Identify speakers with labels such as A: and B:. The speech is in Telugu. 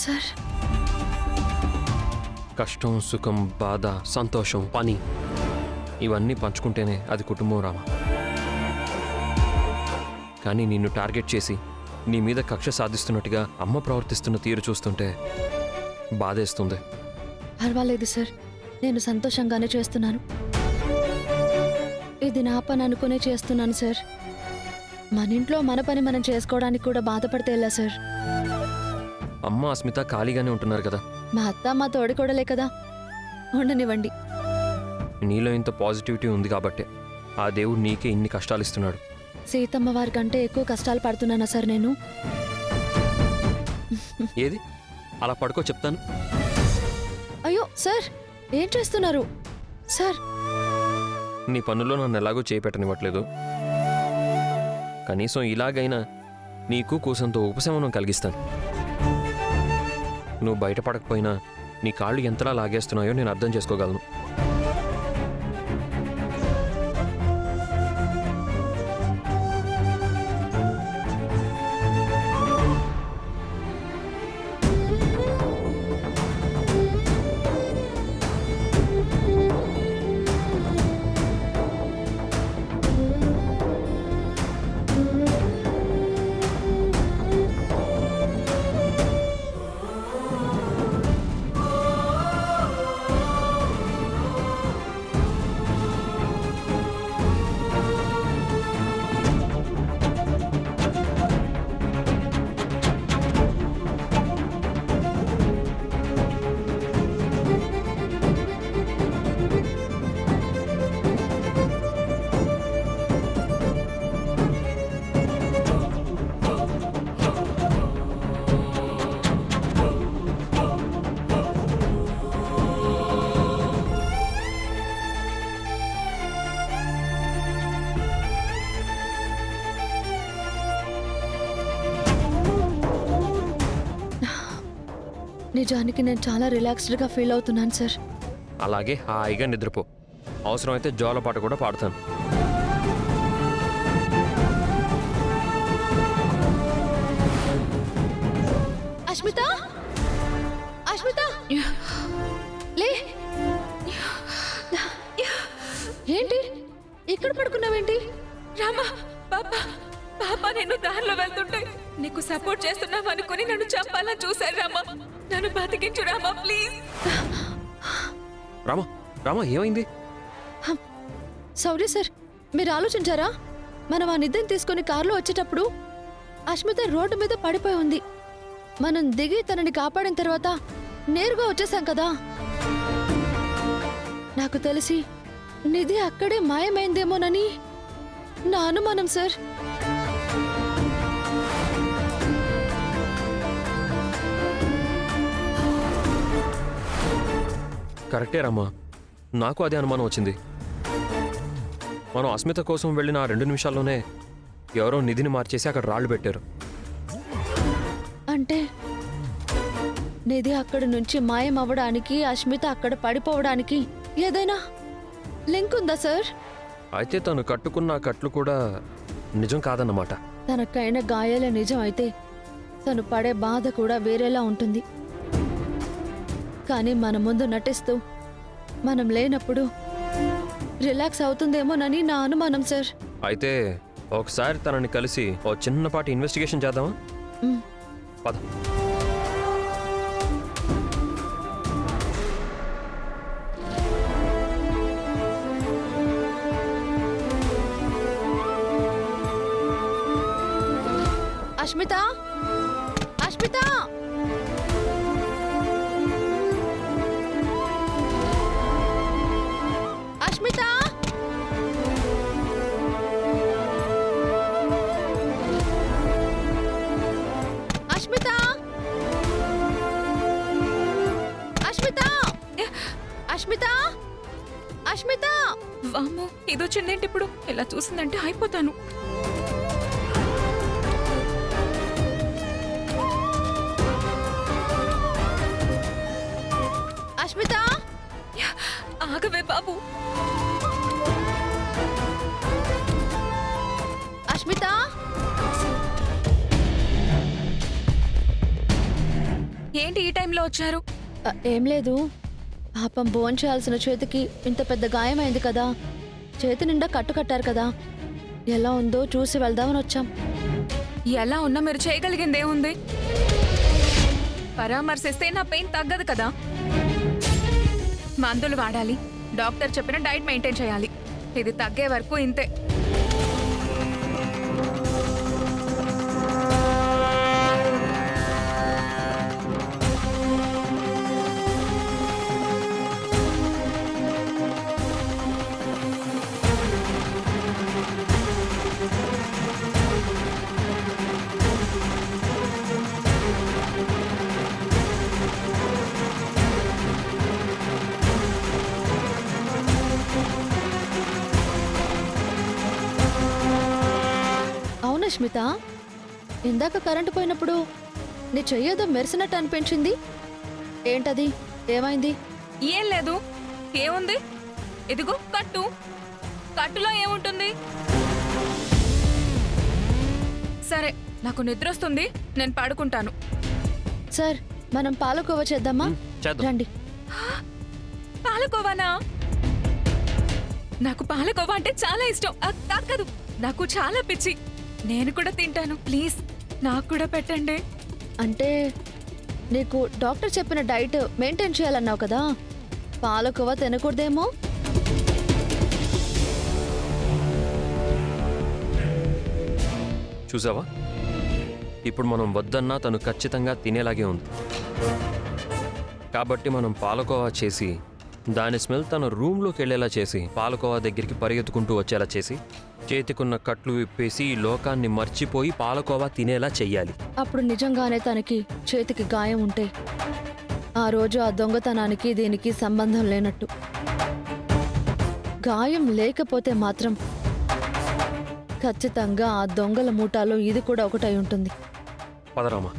A: సార్,
B: కష్టం, సుఖం, బాధ, సంతోషం, పని ఇవన్నీ పంచుకుంటేనే అది కుటుంబం రామ. కానీ నిన్ను టార్గెట్ చేసి నీ మీద కక్ష సాధిస్తున్నట్టుగా అమ్మ ప్రవర్తిస్తున్న తీరు చూస్తుంటే బాధేస్తుంది.
A: పర్వాలేదు సార్, నేను సంతోషంగానే చేస్తున్నాను. ఇది నా పని అనుకునే చేస్తున్నాను సార్. మన ఇంట్లో మన పని మనం చేసుకోవడానికి కూడా బాధపడితే ఎలా సార్?
B: అమ్మ అస్మిత ఖాళీగానే ఉంటున్నారు కదా.
A: మా అత్త మా తోడికోడలే కదా, ఉండనివ్వండి.
B: నీలో ఇంత పాజిటివిటీ ఉంది కాబట్టే ఆ దేవుడు నీకే ఇన్ని కష్టాలు ఇస్తున్నాడు.
A: సీతమ్మ వారి కంటే ఎక్కువ కష్టాలు పడుతున్నానా సార్ నేను?
B: ఏది అలా పడుకో చెప్తాను.
A: అయ్యో సార్, ఏం చేస్తున్నారు సార్?
B: నీ పనుల్లో నన్ను ఎలాగో చేపెట్టనివ్వట్లేదు. కనీసం ఇలాగైనా నీకు కూసంతో ఉపశమనం కలిగిస్తాను. నువ్వు బయటపడకపోయినా నీ కాళ్ళు ఎంతలా లాగేస్తున్నాయో నేను అర్థం చేసుకోగలను.
A: నిజానికి నేను చాలా రిలాక్స్డ్గా ఫీల్ అవుతున్నాను సార్.
B: అలాగే హాయిగా నిద్రపో. అవసరమైతే జోలపాట కూడా పాడతాను.
A: అస్మిత, అస్మిత, లే. ఏంటి ఇక్కడ పడుకున్నావేంటి?
C: రామా, పాపా పాపా, నేను దారిలో వెళ్తుంటే నీకు సపోర్ట్ చేస్తున్నావు అనుకుని నన్ను చంపాలని చూశారు రామా. నన్ను బతికించు రామా, ప్లీజ్.
B: రామా, రామా, ఏమైంది?
A: సారీ సార్, మీరు ఆలోచించారా? మనం ఆ నిధిని తీసుకుని కారులో వచ్చేటప్పుడు అస్మిత రోడ్డు మీద పడిపోయి ఉంది. మనం దిగి తనని కాపాడిన తర్వాత నేరుగా వచ్చేసాం కదా. నాకు తెలిసి నిధి అక్కడే మాయమైందేమోనని నా అనుమానం సార్.
B: కరెక్టే రామా, నాకు అదే అనుమానం వచ్చింది. మనం అస్మిత కోసం వెళ్ళిన ఆ 2 నిమిషాల్లోనే ఎవరో నిధిని మార్చేసి అక్కడ రాళ్లు పెట్టారు.
A: అంటే నిధి అక్కడి నుంచి మాయం అవ్వడానికి, అస్మిత అక్కడ పడిపోవడానికి ఏదైనా లింక్ ఉందా సార్?
B: అయితే తను కట్టుకున్న కట్లు కూడా నిజం కాదన్నమాట.
A: తనకైన గాయాలే నిజం అయితే తను పడే బాధ కూడా వేరేలా ఉంటుంది. కానీ మన ముందు నటిస్తూ మనం లేనప్పుడు రిలాక్స్ అవుతుందేమోనని నా అనుమానం సార్.
B: అయితే ఒకసారి తనని కలిసి ఓ చిన్నపాటి ఇన్వెస్టిగేషన్ చేద్దామా? పద.
A: అస్మిత, అస్మిత, అస్మిత, అస్మిత, అస్మిత, అస్మిత, అస్మిత.
C: వామ్మో, ఇదొచ్చిందేంటి ఇప్పుడు? ఇలా చూసిందంటే అయిపోతాను.
A: అస్మిత,
C: ఆగవే బాబు.
A: అస్మిత,
C: ఏంటి ఈ టైంలో వచ్చారు?
A: ఏం లేదు, పాపం భోజనం చేయాల్సిన చేతికి ఇంత పెద్ద గాయమైంది కదా, చేతి నిండా కట్టు కట్టారు కదా, ఎలా ఉందో చూసి వెళ్దామని వచ్చాం.
C: ఎలా ఉన్నా మీరు చేయగలిగింది ఏముంది? పరామర్శిస్తే నా పెయిన్ తగ్గదు కదా. మందులు వాడాలి, డాక్టర్ చెప్పిన డైట్ మెయింటైన్ చేయాలి. ఇది తగ్గే వరకు ఇంతే.
A: అవునా స్మిత, ఇందాక కరెంటు పోయినప్పుడు నీ చెయ్యేదో మెరిసినట్టు అనిపించింది, ఏంటది? ఏమైంది?
C: ఏం లేదు. ఏముంది? ఇదిగో కట్టు. కట్టులో ఏముంటుంది? సరే, నాకు నిద్ర వస్తుంది, నేను పడుకుంటాను.
A: సార్, మనం పాలకోవ చేద్దామా?
B: చేద్దాం.
A: రండి.
C: పాలకోవానా? నాకు పాలకోవా అంటే చాలా ఇష్టం. కాదు, నాకు చాలా పిచ్చి. నేను కూడా తింటాను. ప్లీజ్ నాకు కూడా పెట్టండి.
A: అంటే నీకు డాక్టర్ చెప్పిన డైట్ మెయింటైన్ చేయాలన్నావు కదా, పాలకోవ తినకూడదేమో.
B: చూసావా, ఇప్పుడు మనం వద్దన్నా తను ఖచ్చితంగా తినేలాగే ఉంది. కాబట్టి మనం పాలకోవా చేసి దాని స్మెల్ తన రూమ్లోకి వెళ్ళేలా చేసి, పాలకోవా దగ్గరికి పరిగెత్తుకుంటూ వచ్చేలా చేసి, చేతికున్న కట్లు విప్పేసి ఈ లోకాన్ని మర్చిపోయి పాలకోవా తినేలా చెయ్యాలి.
A: అప్పుడు నిజంగానే తనకి చేతికి గాయం ఉంటే ఆ రోజు ఆ దొంగతనానికి దీనికి సంబంధం లేనట్టు. గాయం లేకపోతే మాత్రం ఖచ్చితంగా ఆ దొంగల మూటాలో ఇది కూడా ఒకటై ఉంటుంది.
B: పదరామా.